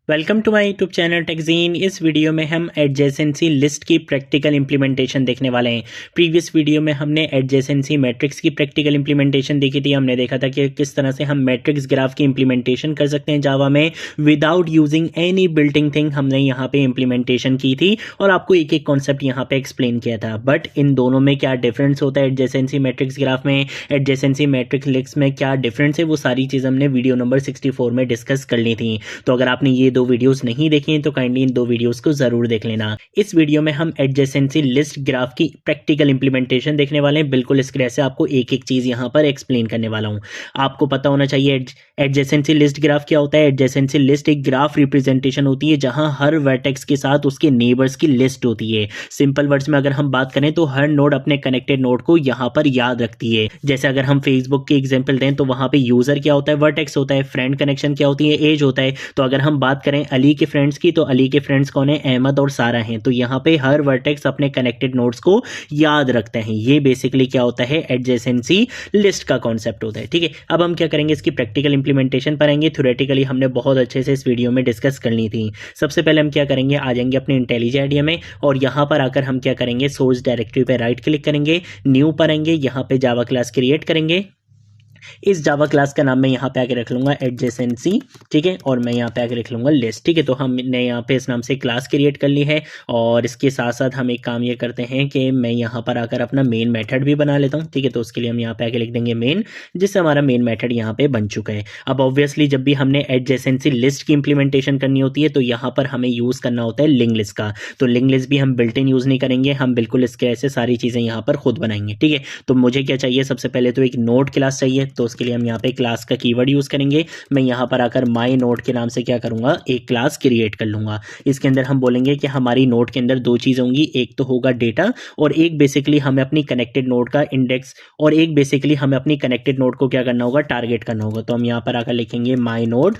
Welcome to my YouTube channel टेकजीन। इस video में हम एडजेसेंसी लिस्ट की प्रैक्टिकल इंप्लीमेंटेशन देखने वाले हैं। प्रीवियस वीडियो में हमने एडजेसेंसी मैट्रिक्स की प्रैक्टिकल इंप्लीमेंटेशन देखी थी। हमने देखा था कि किस तरह से हम मैट्रिक्स ग्राफ की इंप्लीमेंटेशन कर सकते हैं जावा में विदाउट यूजिंग एनी बिल्टिंग थिंग। हमने यहाँ पे इंप्लीमेंटेशन की थी और आपको एक एक कॉन्सेप्ट यहाँ पे एक्सप्लेन किया था। बट इन दोनों में क्या डिफरेंस होता है, एडजेसेंसी मैट्रिक्स ग्राफ में एडजेसेंसी मैट्रिक्स लिस्ट में क्या डिफरेंस है, वो सारी चीज़ हमने वीडियो नंबर 64 में डिस्कस कर ली थी। तो अगर आपने ये दो वीडियोस नहीं देखी हैं तो काइंडली इन दो वीडियोस को जरूर देख लेना। इस वीडियो में हम एडजेसेंसी लिस्ट ग्राफ की प्रैक्टिकल इंप्लीमेंटेशन देखने वाले हैं। बिल्कुल स्क्रीन से आपको एक एक चीज यहां पर एक्सप्लेन करने वाला हूं। आपको पता होना चाहिए एडजेसेंसी लिस्ट ग्राफ क्या होता है। एडजेसेंसी लिस्ट एक ग्राफ रिप्रेजेंटेशन होती है जहां हर वर्टेक्स के साथ उसके नेबर्स की लिस्ट होती है। सिंपल वर्ड्स में अगर हम बात करें तो हर नोड अपने कनेक्टेड नोड को यहां पर याद रखती है। जैसे अगर हम फेसबुक की एग्जांपल दें तो वहां पे यूजर क्या होता है, वर्टेक्स होता है। फ्रेंड कनेक्शन क्या होती है, एज होता है। तो अगर हम बात करें अली के फ्रेंड्स की तो अली के फ्रेंड्स कौन है, अहमद और सारा हैं। तो यहाँ पे हर वर्टेक्स अपने कनेक्टेड नोड्स को याद रखते हैं। ये बेसिकली क्या होता है, एडजेसेंसी लिस्ट का कॉन्सेप्ट होता है। ठीक है, अब हम क्या करेंगे, इसकी प्रैक्टिकल इंप्लीमेंटेशन पढ़ेंगे। थ्योरेटिकली हमने बहुत अच्छे से इस वीडियो में डिस्कस कर ली थी। सबसे पहले हम क्या करेंगे, आ जाएंगे अपने इंटेलिजेंट आइडिया में और यहाँ पर आकर हम क्या करेंगे, सोर्स डायरेक्टरी पे राइट क्लिक करेंगे, न्यू पर आएंगे, यहाँ पे जावा क्लास क्रिएट करेंगे। इस जावा क्लास का नाम मैं यहाँ पे आके रख लूंगा एडजेसेंसी। ठीक है, और मैं यहाँ पे आके रख लूंगा लिस्ट। ठीक है, तो हमने यहाँ पे इस नाम से क्लास क्रिएट कर ली है और इसके साथ साथ हम एक काम ये करते हैं कि मैं यहाँ पर आकर अपना मेन मेथड भी बना लेता हूँ। ठीक है, तो उसके लिए हम यहाँ पे आके लिख देंगे मेन, जिससे हमारा मेन मेथड यहाँ पे बन चुका है। अब ऑब्वियसली जब भी हमने एडजेसेंसी लिस्ट की इंप्लीमेंटेशन करनी होती है तो यहाँ पर हमें यूज करना होता है लिंक लिस्ट का। तो लिंक लिस्ट भी हम बिल्ट इन यूज नहीं करेंगे, हम बिल्कुल इसके ऐसे सारी चीजें यहाँ पर खुद बनाएंगे। ठीक है, तो मुझे क्या चाहिए, सबसे पहले तो एक नोड क्लास चाहिए। तो उसके लिए हम यहाँ पे क्लास का कीवर्ड यूज करेंगे। मैं यहां पर आकर माय नोड के नाम से क्या करूंगा, एक क्लास क्रिएट कर लूंगा। इसके अंदर हम बोलेंगे कि हमारी नोड के अंदर दो चीजें होंगी, एक तो होगा डेटा और एक बेसिकली हमें अपनी कनेक्टेड नोड का इंडेक्स, और एक बेसिकली हमें अपनी कनेक्टेड नोड को क्या करना होगा, टारगेट करना होगा। तो हम यहां पर आकर लिखेंगे माय नोड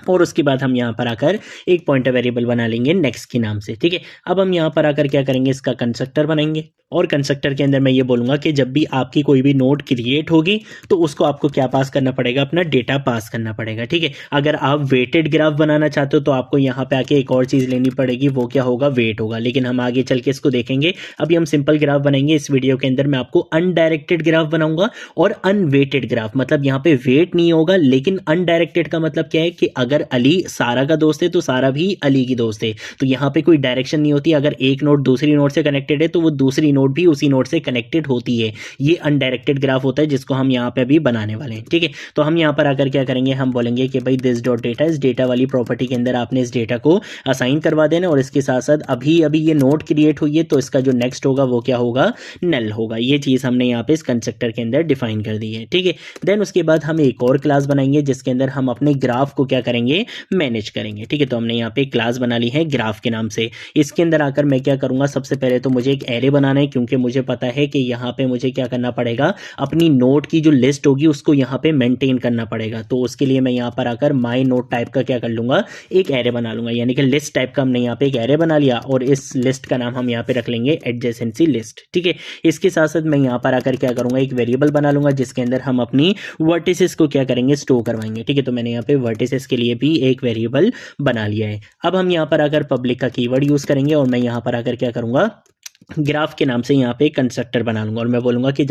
और उसके बाद हम यहाँ पर आकर एक पॉइंटर वेरिएबल बना लेंगे नेक्स्ट के नाम से। ठीक है, अब हम यहाँ पर आकर क्या करेंगे, इसका कंस्ट्रक्टर बनाएंगे और कंस्ट्रक्टर के अंदर मैं ये बोलूंगा कि जब भी आपकी कोई भी नोड क्रिएट होगी तो उसको आपको क्या पास करना पड़ेगा, अपना डेटा पास करना पड़ेगा। ठीक है, अगर आप वेटेड ग्राफ बनाना चाहते हो तो आपको यहाँ पे आके एक और चीज लेनी पड़ेगी, वो क्या होगा, वेट होगा। लेकिन हम आगे चल के इसको देखेंगे। अभी हम सिंपल ग्राफ बनाएंगे। इस वीडियो के अंदर मैं आपको अनडायरेक्टेड ग्राफ बनाऊंगा और अनवेटेड ग्राफ, मतलब यहाँ पे वेट नहीं होगा। लेकिन अनडायरेक्टेड का मतलब क्या है कि अगर अली सारा का दोस्त है तो सारा भी अली की दोस्त है। तो यहाँ पे कोई डायरेक्शन नहीं होती। अगर एक नोड दूसरी नोड से कनेक्टेड है तो वो दूसरी नोड भी उसी नोड से कनेक्टेड होती है। ये अनडायरेक्टेड ग्राफ होता है जिसको हम यहाँ पे अभी बनाने वाले हैं। ठीक है, तो हम यहाँ पर आकर क्या करेंगे, हम बोलेंगे कि भाई दिस डॉट डेटा, इस डेटा वाली प्रॉपर्टी के अंदर आपने इस डेटा को असाइन करवा देना और इसके साथ साथ अभी अभी ये नोड क्रिएट हुई है तो इसका जो नेक्स्ट होगा वो क्या होगा, नल होगा। ये चीज हमने यहाँ पे इस कंस्ट्रक्टर के अंदर डिफाइन कर दी है। ठीक है, देन उसके बाद हम एक और क्लास बनाएंगे जिसके अंदर हम अपने ग्राफ को क्या करेंगे, मैनेज करेंगे। ठीक है, तो हमने यहाँ पे क्लास बना ली है ग्राफ के नाम से। इसके अंदर आकर मैं क्या करूंगा, सबसे पहले तो मुझे एक एरे बनाना है क्योंकि मुझे पता है कि यहाँ पे मुझे क्या करना पड़ेगा, अपनी नोड की जो लिस्ट होगी उसको यहाँ पे मेंटेन करना पड़ेगा। तो उसके लिए मैं यहाँ पर आकर माई नोड टाइप का क्या कर लूंगा, एक एरे बना लूंगा। यानी कि लिस्ट टाइप का हमने यहाँ पे एक एरे बना लिया और इस लिस्ट का नाम हम यहाँ पे रख लेंगे एडजेसेंसी लिस्ट। ठीक है, इसके साथ साथ मैं यहाँ पर आकर क्या करूंगा, एक वेरिएबल बना लूंगा जिसके अंदर हम अपनी वर्टिसेस को क्या करेंगे, स्टोर करवाएंगे। ठीक है, तो मैंने यहाँ पे वर्टिसेस के लिए भी एक वेरिएबल बना लिया है। अब हम यहाँ पर आकर पब्लिक का कीवर्ड यूज करेंगे और मैं यहाँ पर आकर क्या करूंगा, ग्राफ के नाम से यहाँ पे कंस्ट्रक्टर बना लूंगा और मैं बोलूंगा कि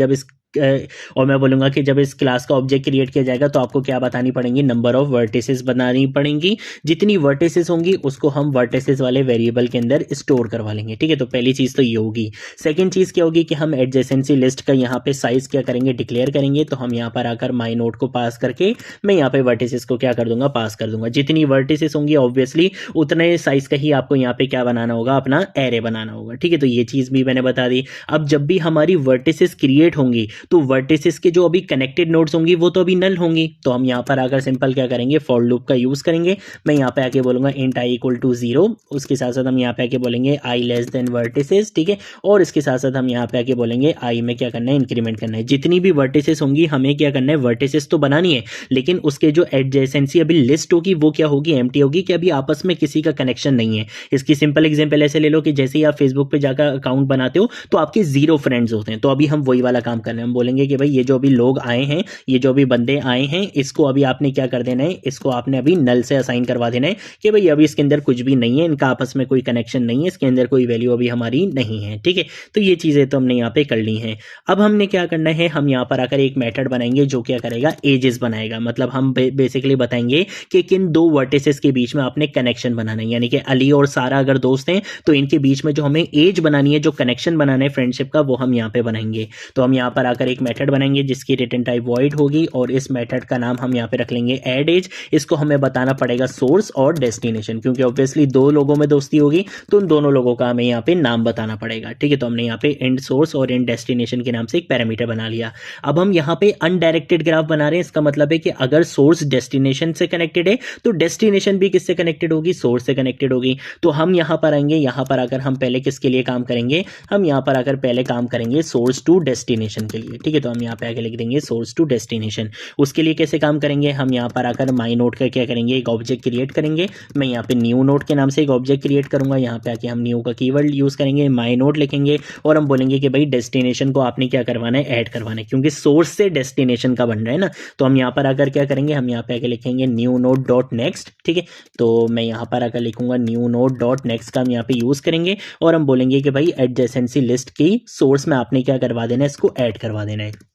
जब इस क्लास का ऑब्जेक्ट क्रिएट किया जाएगा तो आपको क्या बतानी पड़ेंगी, नंबर ऑफ वर्टिसेस बनानी पड़ेंगी। जितनी वर्टिसेस होंगी उसको हम वर्टिसेस वाले वेरिएबल के अंदर स्टोर करवा लेंगे। ठीक है, तो पहली चीज तो ये होगी। सेकंड चीज क्या होगी कि हम एडजेसेंसी लिस्ट का यहाँ पे साइज क्या करेंगे, डिक्लेयर करेंगे। तो हम यहाँ पर आकर माई नोड को पास करके मैं यहाँ पे वर्टिसेस को क्या कर दूंगा, पास कर दूंगा। जितनी वर्टिसेस होंगी ऑब्वियसली उतने साइज का ही आपको यहाँ पे क्या बनाना होगा, अपना एरे बनाना होगा। ठीक है, तो ये चीज भी मैंने बता दी। अब जब भी हमारी वर्टिसेस क्रिएट होंगी तो वर्टिसेस के जो अभी कनेक्टेड नोड्स होंगी वो तो अभी नल होंगी। तो हम यहाँ पर आकर सिंपल क्या करेंगे, फॉर लूप का यूज करेंगे। मैं यहाँ पे आके बोलूंगा इंट आई इक्वल टू 0। उसके साथ साथ हम यहाँ पे आके बोलेंगे आई लेस देन वर्टिसेस। ठीक है, और इसके साथ साथ हम यहाँ पे आके बोलेंगे आई में क्या करना है, इंक्रीमेंट करना है। जितनी भी वर्टिसेस होंगी हमें क्या करना है, वर्टिसेस तो बनानी है लेकिन उसके जो एडजेसेंसी अभी लिस्ट होगी वो क्या होगी, एम्प्टी होगी, कि अभी आपस में किसी का कनेक्शन नहीं है। इसकी सिंपल एग्जांपल ऐसे ले लो कि जैसे ही आप फेसबुक पे जाकर अकाउंट अकाउंट बनाते हो तो आपके 0 फ्रेंड्स होते हैं। तो अभी हम वही वाला काम कर रहे हैं, हम बोलेंगे कि भाई ये जो अभी लोग आए हैं, ये जो अभी बंदे आए हैं, इसको अभी आपने क्या कर देना है, इसको आपने अभी नल से असाइन करवा देना है कि भाई अभी इसके अंदर कुछ भी नहीं है, इनका आपस में कोई कनेक्शन नहीं है, इसके अंदर कोई वैल्यू अभी हमारी नहीं है। ठीक है, तो ये चीज़ें तो हमने यहाँ पे कर ली हैं। अब हमने क्या करना है, हम यहाँ पर आकर एक मेथड बनाएंगे जो क्या करेगा, एजेस बनाएगा। मतलब हम बेसिकली बताएंगे कि किन दो वर्टिसेस के बीच में आपने कनेक्शन बनाना है, यानी कि अली और सारा अगर दोस्त हैं तो इनके बीच में जो हमें एज बनानी है, जो कनेक्शन बनाना है फ्रेंडशिप का, वो हम यहाँ पे बनाएंगे। तो हम यहाँ पर आकर एक मेथड बनाएंगे जिसकी रिटर्न टाइप वॉइड होगी और इस मेथड का नाम हम यहाँ पे रख लेंगे ऐड एज। इसको हमें बताना पड़ेगा सोर्स और डेस्टिनेशन, क्योंकि ऑब्वियसली दो लोगों में दोस्ती होगी तो उन दोनों लोगों का हमें यहाँ पे नाम बताना पड़ेगा। ठीक है, तो हमने यहाँ पे एंड सोर्स और एंड डेस्टिनेशन के नाम से एक पैरामीटर बना लिया। अब हम यहाँ पे अनडायरेक्टेड ग्राफ बना रहे हैं। इसका मतलब है कि अगर सोर्स डेस्टिनेशन से कनेक्टेड है तो डेस्टिनेशन भी किससे कनेक्टेड होगी, सोर्स से कनेक्टेड होगी। तो हम यहाँ पर आएंगे, यहाँ पर आकर हम पहले किसके लिए काम करेंगे, हम यहाँ पर आकर पहले काम करेंगे सोर्स टू डेस्टिनेशन के लिए। ठीक है, तो हम यहाँ पे आके लिख देंगे सोर्स टू डेस्टिनेशन। उसके लिए कैसे काम करेंगे, हम यहाँ पर आकर माई नोड का क्या करेंगे, एक ऑब्जेक्ट क्रिएट करेंगे। मैं यहाँ पे न्यू नोड के नाम से एक ऑब्जेक्ट क्रिएट करूंगा। यहाँ पे आके हम न्यू का कीवर्ड यूज करेंगे, माई नोड लिखेंगे और हम बोलेंगे कि भाई डेस्टिनेशन को आपने क्या करवाना है, ऐड करवाना है, क्योंकि सोर्स से डेस्टिनेशन का बन रहा है ना। तो हम यहाँ पर आकर क्या करेंगे, हम यहाँ पे आके लिखेंगे न्यू नोड डॉट नेक्स्ट। ठीक है, तो मैं यहाँ पर आकर लिखूंगा न्यू नोड डॉट नेक्स्ट का हम यहाँ पे यूज करेंगे और हम बोलेंगे कि भाई एडजेसेंसी लिस्ट की सोर्स में आपने क्या करवा देना है, इसको ऐड करवा देना है।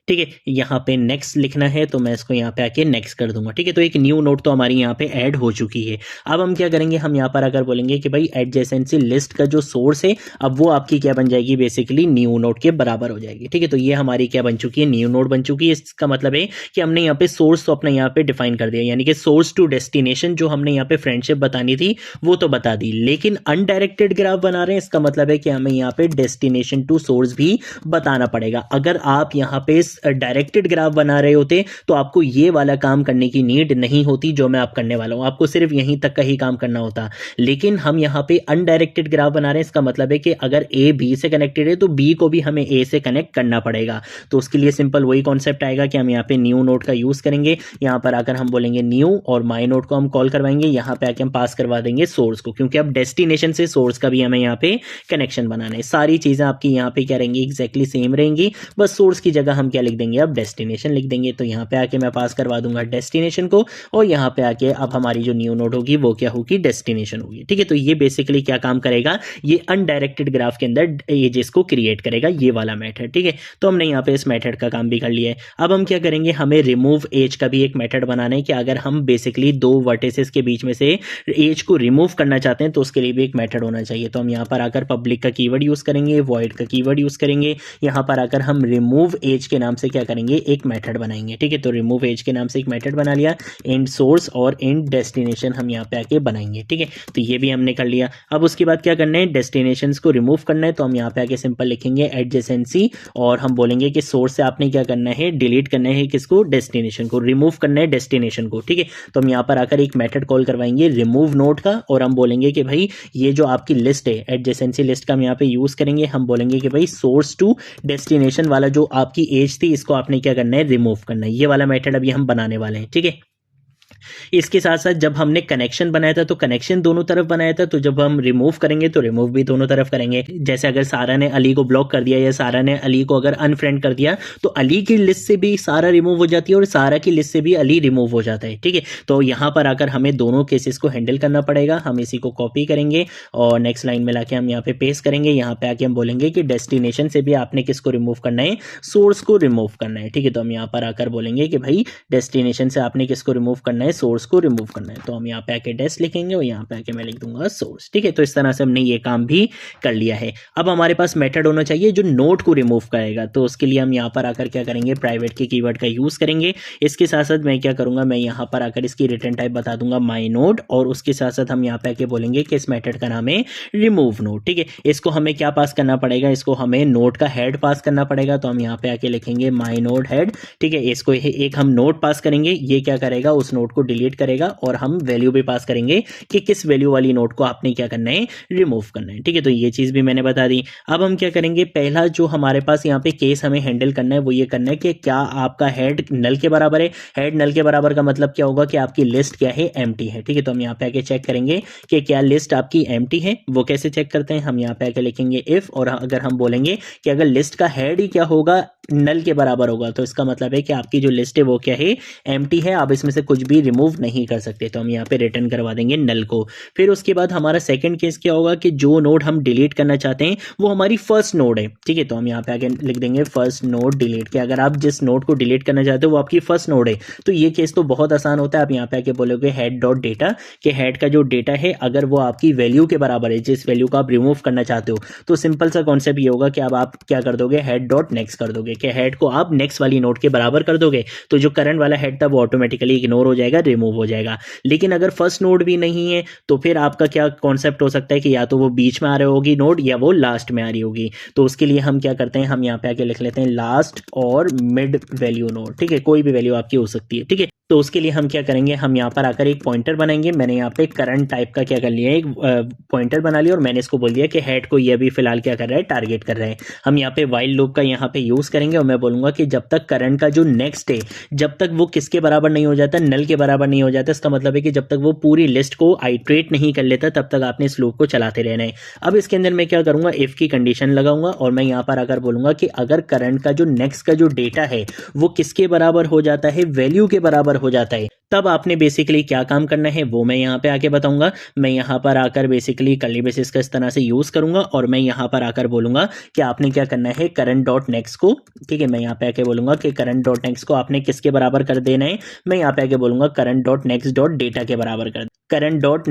ठीक है, यहाँ पे नेक्स्ट लिखना है तो मैं इसको यहाँ पे आके नेक्स्ट कर दूंगा। ठीक है, तो एक न्यू नोड तो हमारी यहाँ पे ऐड हो चुकी है। अब हम क्या करेंगे, हम यहाँ पर अगर बोलेंगे कि भाई एडजेसेंसी लिस्ट का जो सोर्स है अब वो आपकी क्या बन जाएगी, बेसिकली न्यू नोड के बराबर हो जाएगी। ठीक है, तो ये हमारी क्या बन चुकी है, न्यू नोड बन चुकी है। इसका मतलब है कि हमने यहाँ पे सोर्स तो अपना यहाँ पे डिफाइन कर दिया, यानी कि सोर्स टू डेस्टिनेशन जो हमने यहाँ पे फ्रेंडशिप बतानी थी वो तो बता दी, लेकिन अनडायरेक्टेड ग्राफ बना रहे हैं। इसका मतलब है कि हमें यहाँ पे डेस्टिनेशन टू सोर्स भी बताना पड़ेगा। अगर आप यहाँ पे डायरेक्टेड ग्राफ बना रहे होते तो आपको ये वाला काम करने की नीड नहीं होती जो मैं आप करने वाला हूं, आपको सिर्फ यहीं तक का ही काम करना होता। लेकिन हम यहाँ पे अनडायरेक्टेड ग्राफ बना रहे हैं। इसका मतलब है कि अगर ए बी से कनेक्टेड है तो बी को भी हमें ए से कनेक्ट करना पड़ेगा। तो उसके लिए सिंपल वही कॉन्सेप्ट आएगा कि हम यहाँ पे न्यू नोड का यूज करेंगे। यहाँ पर आकर हम बोलेंगे न्यू और माई नोड को हम कॉल करवाएंगे। यहाँ पे आके हम पास करवा देंगे सोर्स को, क्योंकि अब डेस्टिनेशन से सोर्स का भी हमें यहाँ पे कनेक्शन बनाना है। सारी चीजें आपकी यहाँ पे क्या रहेंगी, एग्जैक्टली सेम रहेंगी, बस सोर्स की जगह हम क्या लिख देंगे, अब डेस्टिनेशन लिख देंगे। तो यहाँ पे आके मैं पास करवा दूंगा डेस्टिनेशन को और यहाँ पे आके अब हमारी जो न्यू नोड होगी वो क्या होगी, डेस्टिनेशन होगी। ठीक है, तो ये बेसिकली क्या काम करेगा, ये अनडायरेक्टेड ग्राफ के अंदर एजेस को क्रिएट करेगा, ये वाला मेथड। ठीक है, तो हमने यहाँ पे इस मेथड का काम भी कर लिया है। अब हम क्या करेंगे, हमें रिमूव एज का भी एक मेथड बनाना है कि अगर हम बेसिकली दो वर्टिसेस के बीच में से एज को रिमूव करना चाहते हैं तो उसके लिए भी एक मेथड होना चाहिए। तो हम यहाँ पर आकर पब्लिक का कीवर्ड यूज करेंगे, वॉइड का कीवर्ड यूज करेंगे। यहाँ पर आकर हम रिमूव एज के नाम से क्या करेंगे, एक मेथड बनाएंगे। ठीक है, तो रिमूव एज के नाम से एक मेथड बना लिया। एंड सोर्स और एंड डेस्टिनेशन हम यहाँ पे आके बनाएंगे। ठीक है, तो ये भी हमने कर लिया। अब उसके बाद क्या करना है, डेस्टिनेशंस को रिमूव करना है। तो हम यहाँ पे आके सिंपल लिखेंगे एडजेसेंसी और हम बोलेंगे कि सोर्स से आपने क्या करना है, डिलीट करना है किसको, डेस्टिनेशन को, रिमूव करना है डेस्टिनेशन को। ठीक है, तो हम यहाँ पर आकर एक मेथड कॉल करवाएंगे रिमूव नोड का और हम बोलेंगे कि भाई ये जो आपकी लिस्ट है, एडजेसेंसी लिस्ट का हम यहाँ पे यूज करेंगे। हम बोलेंगे कि भाई सोर्स टू डेस्टिनेशन वाला जो आपकी एज थी इसको आपने क्या करना है, रिमूव करना है। ये वाला मेथड अभी हम बनाने वाले हैं। ठीक है, इसके साथ साथ जब हमने कनेक्शन बनाया था तो कनेक्शन दोनों तरफ बनाया था, तो जब हम रिमूव करेंगे तो रिमूव भी दोनों तरफ करेंगे। जैसे अगर सारा ने अली को ब्लॉक कर दिया या सारा ने अली को अगर अनफ्रेंड कर दिया तो अली की लिस्ट से भी सारा रिमूव हो जाती है और सारा की लिस्ट से भी अली रिमूव हो जाता है। ठीक है, तो यहाँ पर आकर हमें दोनों केसेस को हैंडल करना पड़ेगा। हम इसी को कॉपी करेंगे और नेक्स्ट लाइन में लाके हम यहाँ पे पेस्ट करेंगे। यहाँ पे आके हम बोलेंगे कि डेस्टिनेशन से भी आपने किसको रिमूव करना है, सोर्स को रिमूव करना है। ठीक है, तो हम यहाँ पर आकर बोलेंगे कि भाई डेस्टिनेशन से आपने किसको रिमूव करना है, सोर्स को रिमूव करना है। तो हम यहाँ पे आके डेस्ट लिखेंगे और यहाँ पे आके मैं लिख दूंगा सोर्स। ठीक है, तो इस तरह से हमने ये काम भी कर लिया है। अब हमारे पास मेथड होना चाहिए जो नोड को रिमूव करेगा। तो उसके लिए हम यहाँ पर आकर क्या करेंगे, प्राइवेट के कीवर्ड का यूज करेंगे। इसके साथ साथ मैं क्या करूंगा, मैं यहाँ पर आकर इसकी रिटर्न टाइप बता दूंगा माई नोड और उसके साथ साथ हम यहाँ पे आके बोलेंगे कि इस मेथड का नाम है रिमूव नोड। ठीक है, इसको हमें क्या पास करना पड़ेगा, इसको हमें नोड का हेड पास करना पड़ेगा। तो हम यहाँ पे आके लिखेंगे माई नोड हेड। ठीक है, इसको एक हम नोड पास करेंगे, ये क्या करेगा, उस नोड को डिलीट करेगा और हम वैल्यू भी पास करेंगे कि किस वैल्यू वाली नोड को आपने क्या करना है, रिमूव करना है। ठीक है, तो ये चीज़ भी मैंने बता दी। अब हम क्या करेंगे, पहला जो हमारे पास यहाँ पे केस हमें हैंडल करना है वो ये करना है कि क्या आपका हेड नल के बराबर है। हेड नल के बराबर का मतलब क्या होगा कि आपकी लिस्ट क्या है, एम्प्टी है। ठीक है, तो हम यहाँ पे आके चेक करेंगे कि क्या लिस्ट आपकी एम्प्टी है। वो कैसे चेक करते हैं, हम यहाँ पे आके लिखेंगे इफ, और अगर हम बोलेंगे कि अगर लिस्ट का हेड ही क्या होगा, नल के बराबर होगा, तो इसका मतलब है कि आपकी जो लिस्ट है वो क्या है, एम्प्टी है, आप इसमें से कुछ भी रिमूव नहीं कर सकते। तो हम यहाँ पे रिटर्न करवा देंगे नल को। फिर उसके बाद हमारा सेकंड केस क्या होगा कि जो नोड हम डिलीट करना चाहते हैं वो हमारी फर्स्ट नोड है। ठीक है, तो हम यहाँ पे आगे लिख देंगे फर्स्ट नोड डिलीट, कि अगर आप जिस नोड को डिलीट करना चाहते हो वो आपकी फर्स्ट नोड है। तो ये केस तो बहुत आसान होता है। आप यहाँ पे आके बोलोगे हेड डॉट डेटा, कि हेड का जो डेटा है अगर वो आपकी वैल्यू के बराबर है, जिस वैल्यू को आप रिमूव करना चाहते हो, तो सिंपल सा कॉन्सेप्ट ये होगा कि अब आप क्या कर दोगे, हेड डॉट नेक्स्ट कर दोगे, कि हेड को आप नेक्स्ट वाली नोड के बराबर कर दोगे, तो जो करंट वाला हेड था वो ऑटोमेटिकली इग्नोर हो जाएगा, रिमूव हो जाएगा। लेकिन अगर फर्स्ट नोड भी नहीं है तो फिर आपका क्या कॉन्सेप्ट हो सकता है कि या तो वो बीच में आ रही होगी नोड या वो लास्ट में आ रही होगी। तो उसके लिए हम क्या करते हैं, हम यहाँ पे आके लिख लेते हैं लास्ट और मिड वैल्यू नोड। ठीक है, कोई भी वैल्यू आपकी हो सकती है। ठीक है, तो उसके लिए हम क्या करेंगे, हम यहाँ पर आकर एक पॉइंटर बनाएंगे। मैंने यहाँ पे करंट टाइप का क्या कर लिया है, एक पॉइंटर बना लिया और मैंने इसको बोल दिया कि हेड को ये अभी फिलहाल क्या कर रहा है, टारगेट कर रहा है। हम यहाँ पे वाइल लूप का यहाँ पे यूज करेंगे और मैं बोलूंगा कि जब तक करंट का जो नेक्स्ट है, जब तक वो किसके बराबर नहीं हो जाता, नल के बराबर नहीं हो जाता, इसका मतलब है कि जब तक वो पूरी लिस्ट को आइट्रेट नहीं कर लेता तब तक आपने इस लूप को चलाते रहना है। अब इसके अंदर मैं क्या करूंगा, इफ की कंडीशन लगाऊंगा और मैं यहाँ पर आकर बोलूंगा कि अगर करंट का जो नेक्स्ट का जो डेटा है वो किसके बराबर हो जाता है, वैल्यू के बराबर हो जाता है, तब आपने बेसिकली क्या काम करना है वो मैं यहाँ पे आके बताऊंगा। मैं यहाँ पर आकर बेसिकली कर्ली ब्रेसेस का इस तरह से यूज करूंगा और मैं यहाँ पर आकर बोलूंगा कि आपने क्या करना है, करंट डॉट नेक्स्ट को, ठीक है, मैं यहाँ पे आके बोलूंगा कि करंट डॉट नेक्स्ट को आपने किसके बराबर कर देना है, मैं यहाँ पे आके बोलूंगा current dot next dot data के बराबर कर, करंट डॉट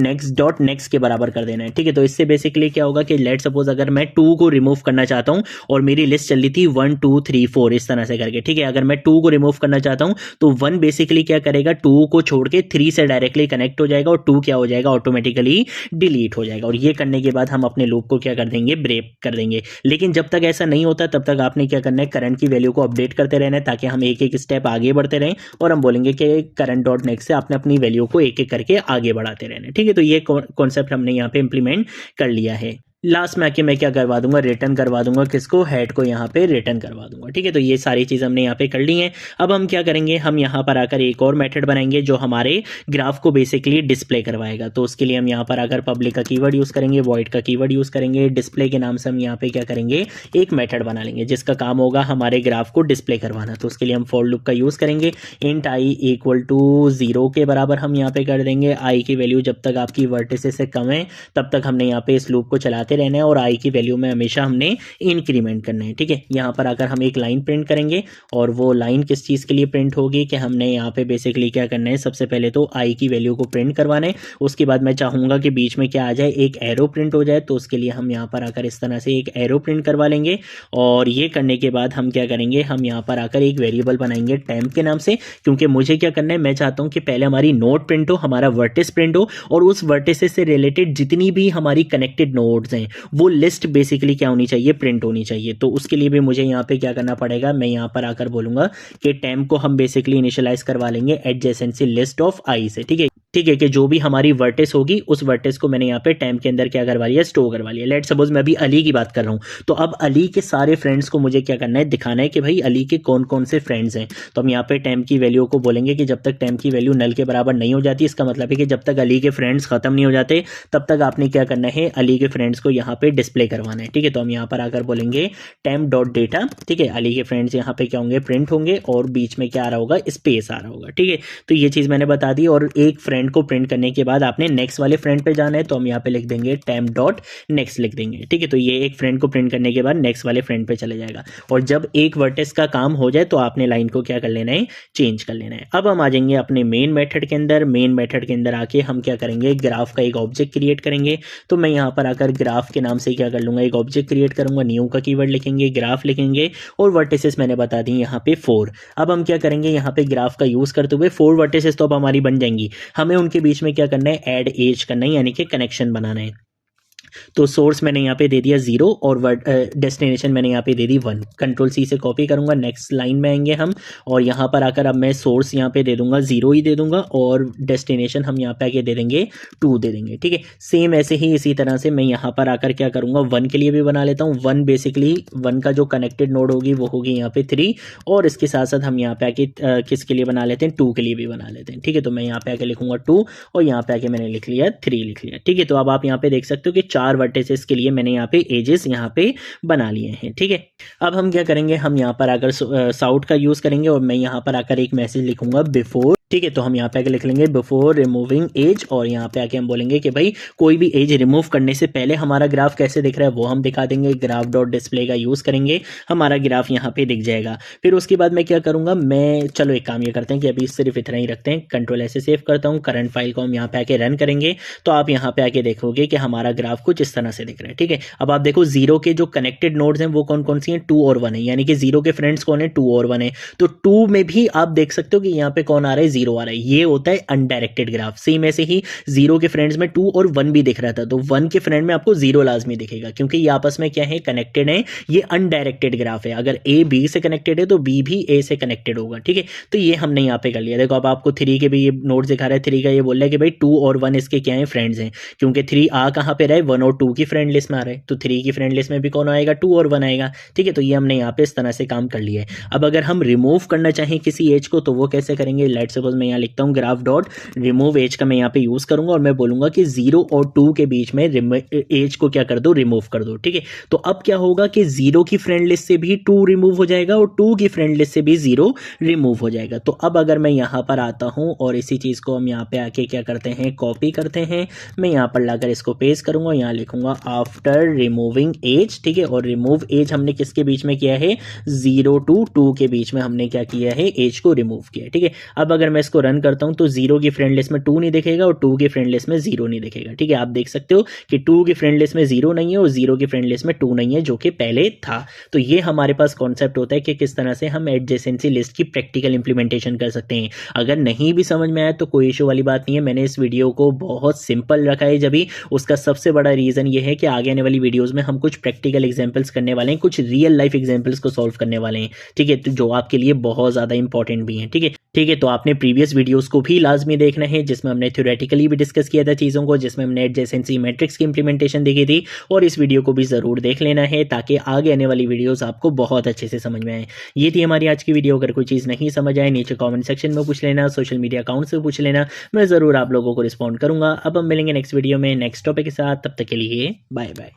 नेक्स्ट के बराबर कर देना है। ठीक है, तो इससे बेसिकली क्या होगा कि लेट सपोज अगर मैं 2 को रिमूव करना चाहता हूं और मेरी लिस्ट चल रही थी 1 2 3 4 इस तरह से करके। ठीक है, अगर मैं 2 को रिमूव करना चाहता हूं तो 1 बेसिकली क्या करेगा, 2 को छोड़ के 3 से डायरेक्टली कनेक्ट हो जाएगा और 2 क्या हो जाएगा, ऑटोमेटिकली डिलीट हो जाएगा। और ये करने के बाद हम अपने लूप को क्या कर देंगे, ब्रेक कर देंगे। लेकिन जब तक ऐसा नहीं होता तब तक आपने क्या करना है, करंट की वैल्यू को अपडेट करते रहना है ताकि हम एक एक स्टेप आगे बढ़ते रहें और हम बोलेंगे कि करंट डॉट नेक्स्ट से आपने अपनी वैल्यू को एक एक करके आगे बढ़ाते रहना है। ठीक है, तो ये कॉन्सेप्ट हमने यहाँ पे इंप्लीमेंट कर लिया है। लास्ट में आके मैं क्या करवा दूंगा, रिटर्न करवा दूंगा किसको, हेड को यहाँ पे रिटर्न करवा दूंगा। ठीक है, तो ये सारी चीज़ हमने यहाँ पे कर ली है। अब हम क्या करेंगे, हम यहाँ पर आकर एक और मेथड बनाएंगे जो हमारे ग्राफ को बेसिकली डिस्प्ले करवाएगा। तो उसके लिए हम यहाँ पर आकर पब्लिक का कीवर्ड यूज़ करेंगे, वॉइड का कीवर्ड यूज़ करेंगे, डिस्प्ले के नाम से हम यहाँ पे क्या करेंगे, एक मेथड बना लेंगे जिसका काम होगा हमारे ग्राफ को डिस्प्ले करवाना। तो उसके लिए हम फॉर लूप का यूज़ करेंगे। इंट आई इक्वल टू 0 के बराबर हम यहाँ पे कर देंगे। आई की वैल्यू जब तक आपकी वर्टिसेस से कम है तब तक हमने यहाँ पे इस लूप को चलाते रहना है और आई की वैल्यू में हमेशा हमने इंक्रीमेंट करना है। ठीक है, यहाँ पर आकर हम एक लाइन प्रिंट करेंगे और वो लाइन किस चीज़ के लिए प्रिंट होगी कि हमने यहाँ पे बेसिकली क्या करना है, सबसे पहले तो आई की वैल्यू को प्रिंट करवाना है। उसके बाद मैं चाहूँगा कि बीच में क्या आ जाए, एक एरो प्रिंट हो जाए। तो उसके लिए हम यहाँ पर आकर इस तरह से एक एरो प्रिंट करवा लेंगे और ये करने के बाद हम क्या करेंगे, हम यहाँ पर आकर एक वेरिएबल बनाएंगे टेम्प के नाम से, क्योंकि मुझे क्या करना है, मैं चाहता हूँ कि पहले हमारी नोड प्रिंट हो, हमारा वर्टिस प्रिंट हो और उस वर्टिस से रिलेटेड जितनी भी हमारी कनेक्टेड नोड्स हैं वो लिस्ट बेसिकली क्या होनी चाहिए, प्रिंट होनी चाहिए। तो उसके लिए भी मुझे यहाँ पे क्या करना पड़ेगा, मैं यहाँ पर आकर बोलूंगा कि टेम्प को हम बेसिकली इनिशियलाइज करवा लेंगे एडजेसेंसी लिस्ट ऑफ आई से। ठीक है, ठीक है, कि जो भी हमारी वर्टिस होगी उस वर्टिस को मैंने यहाँ पे टेम्प के अंदर क्या करवा लिया, स्टोर करवा लिया। लेट सपोज मैं अभी अली की बात कर रहा हूँ, तो अब अली के सारे फ्रेंड्स को मुझे क्या करना है, दिखाना है कि भाई अली के कौन कौन से फ्रेंड्स हैं। तो हम यहाँ पे टेम्प की वैल्यू को बोलेंगे कि जब तक टेम्प की वैल्यू नल के बराबर नहीं हो जाती, इसका मतलब है कि जब तक अली के फ्रेंड्स खत्म नहीं हो जाते तब तक आपने क्या करना है, अली के फ्रेंड्स को यहाँ पे डिस्प्ले करवाना है। ठीक है, तो हम यहाँ पर आकर बोलेंगे टेम्प डॉट डेटा। ठीक है, अली के फ्रेंड्स यहाँ पे क्या होंगे, प्रिंट होंगे और बीच में क्या आ रहा होगा, स्पेस आ रहा होगा। ठीक है, तो ये चीज़ मैंने बता दी। और एक फ्रेंड को प्रिंट करने के बाद आपने नेक्स्ट वाले फ्रेंड पे जाना है, तो हम यहाँ पे लिख देंगे टेम्प डॉट नेक्स्ट लिख देंगे। ठीक है, तो ये एक फ्रेंड को प्रिंट करने के बाद नेक्स्ट वाले फ्रेंड पे चले जाएगा और जब एक वर्टेक्स का काम हो जाए तो आपने लाइन को क्या कर लेना है, चेंज कर लेना है। अब हम आ जाएंगे अपने मेन मेथड के अंदर। मेन मेथड के अंदर आके हम क्या करेंगे, ग्राफ का एक ऑब्जेक्ट क्रिएट करेंगे। तो मैं यहाँ पर आकर ग्राफ के नाम से क्या कर लूंगा, एक ऑब्जेक्ट क्रिएट करूंगा, न्यू का कीवर्ड लिखेंगे, ग्राफ लिखेंगे और वर्टिसेस मैंने बता दी यहाँ पे 4। अब हम क्या करेंगे, यहाँ पे ग्राफ का यूज करते हुए 4 वर्टिसेस तो अब हमारी बन जाएंगी, हमें उनके बीच में क्या करना है, ऐड एज करना है, यानी कि कनेक्शन बनाना है। तो सोर्स मैंने यहाँ पे दे दिया 0 और डेस्टिनेशन मैंने यहाँ पे दे दी 1। कंट्रोल सी से कॉपी करूँगा, नेक्स्ट लाइन में आएंगे हम और यहाँ पर आकर अब मैं सोर्स यहाँ पे दे दूंगा 0 ही दे दूंगा और डेस्टिनेशन हम यहाँ पे आके दे देंगे 2 दे देंगे। ठीक है, सेम ऐसे ही इसी तरह से मैं यहाँ पर आकर क्या करूँगा 1 के लिए भी बना लेता हूँ। 1 बेसिकली 1 का जो कनेक्टेड नोड होगी वो होगी यहाँ पे 3 और इसके साथ साथ हम यहाँ पे आके किसके लिए बना लेते हैं 2 के लिए भी बना लेते हैं। ठीक है, तो मैं यहाँ पे आके लिखूंगा 2 और यहाँ पे आके मैंने लिख लिया 3 लिख लिया। ठीक है, तो अब आप यहाँ पे देख सकते हो कि 4 वर्टिसेस के लिए मैंने यहाँ पे एजेस यहाँ पे बना लिए हैं। ठीक है, अब हम क्या करेंगे, हम यहाँ पर आकर साउट का यूज करेंगे और मैं यहाँ पर आकर एक मैसेज लिखूंगा बिफोर। ठीक है, तो हम यहाँ पे आके लिख लेंगे बिफोर रिमूविंग एज और यहाँ पे आके हम बोलेंगे कि भाई कोई भी एज रिमूव करने से पहले हमारा ग्राफ कैसे दिख रहा है वो हम दिखा देंगे। ग्राफ डॉट डिस्प्ले का यूज करेंगे, हमारा ग्राफ यहाँ पे दिख जाएगा। फिर उसके बाद मैं क्या करूंगा, मैं चलो एक काम ये करते हैं कि अभी सिर्फ इतना ही रखते हैं। कंट्रोल ऐसे सेव करता हूँ, करंट फाइल को हम यहाँ पे आके रन करेंगे तो आप यहाँ पे आके देखोगे कि हमारा ग्राफ कुछ इस तरह से दिख रहा है। ठीक है, अब आप देखो 0 के जो कनेक्टेड नोड्स हैं वो कौन कौन सी हैं, 2 और 1 है, यानी कि 0 के फ्रेंड्स कौन है 2 और 1 है। तो 2 में भी आप देख सकते हो कि यहाँ पे कौन आ रहा है 0 आ रहा है, ये होता है अनडायरेक्टेड ग्राफ। सेम ऐसे ही 0 के फ्रेंड्स में 2 और 1 भी दिख रहा था तो 1 के फ्रेंड में आपको 0 लाजमी दिखेगा क्योंकि ये आपस में क्या है कनेक्टेड है, ये अनडायरेक्टेड ग्राफ है। अगर ए बी से कनेक्टेड है तो बी भी ए से कनेक्टेड होगा। ठीक है, तो ये हमने यहाँ पे कर लिया। देखो अब आपको 3 के भी ये नोट दिखा रहा है, 3 का ये बोल रहा है कि भाई 2 और 1 इसके क्या है फ्रेंड्स हैं, क्योंकि 3 आ कहाँ पे रहा है 1 और 2 की फ्रेंड लिस्ट में आ रहा है तो 3 की फ्रेंड लिस्ट में भी कौन आएगा 2 और 1 आएगा। ठीक है, तो ये हमने यहाँ पे इस तरह से काम कर लिया है। अब अगर हम रिमूव करना चाहें किसी एज को तो वो कैसे करेंगे, लेट सपोज मैं यहाँ लिखता हूँ ग्राफ डॉट रिमूव एज का मैं यहाँ पे यूज करूंगा और मैं बोलूंगा कि 0 और 2 के बीच में एज को क्या कर दो रिमूव कर दो। ठीक है, तो अब क्या होगा कि 0 की फ्रेंड लिस्ट से भी 2 रिमूव हो जाएगा और 2 की फ्रेंड लिस्ट से भी 0 रिमूव हो जाएगा। तो अब अगर मैं यहाँ पर आता हूँ और इसी चीज को हम यहाँ पे आके क्या करते हैं कॉपी करते हैं, मैं यहाँ पर लाकर इसको पेस्ट करूंगा, यहाँ लिखूंगा आफ्टर रिमूविंग एज। ठीक है, और रिमूव एज हमने किसके बीच में किया है 0 to 2 के बीच में हमने क्या किया है एज को रिमूव किया है। ठीक है, अब अगर मैं इसको रन करता हूं तो 0 की फ्रेंड लिस्ट में 2 नहीं दिखेगा और 2 की फ्रेंड लिस्ट में 0 नहीं दिखेगा। ठीक है, आप देख सकते हो कि 2 की फ्रेंड लिस्ट में 0 नहीं है और 0 की फ्रेंड लिस्ट में 2 नहीं है जो कि पहले था। तो ये हमारे पास कॉन्सेप्ट होता है कि किस तरह से हम एडजेसेंसी लिस्ट की प्रैक्टिकल इंप्लीमेंटेशन कर सकते हैं। अगर नहीं भी समझ में आया तो कोई इशू वाली बात नहीं है, मैंने इस वीडियो को बहुत सिंपल रखा है जब उसका सबसे बड़ा रीजन ये है कि आगे आने वाली वीडियोस में हम कुछ प्रैक्टिकल एग्जांपल्स करने वाले हैं, कुछ रियल लाइफ एग्जांपल्स को सॉल्व करने वाले हैं। ठीक है, तो जो आपके लिए बहुत ज्यादा इंपॉर्टेंट भी हैं। ठीक है, तो आपने प्रीवियस वीडियोस को भी लाजमी देखना है जिसमें हमने थ्योरेटिकली भी डिस्कस किया था चीज़ों को, जिसमें हमने एडजेसेंसी मैट्रिक्स की इंप्लीमेंटेशन देखी थी, और इस वीडियो को भी ज़रूर देख लेना है ताकि आगे आने वाली वीडियोस आपको बहुत अच्छे से समझ में आए। ये थी हमारी आज की वीडियो। अगर कोई चीज़ नहीं समझ आए नीचे कॉमेंट सेक्शन में पूछ लेना, सोशल मीडिया अकाउंट से पूछ लेना, मैं ज़रूर आप लोगों को रिस्पॉन्ड करूँगा। अब हम मिलेंगे नेक्स्ट वीडियो में नेक्स्ट टॉपिक के साथ, तब तक के लिए बाय बाय।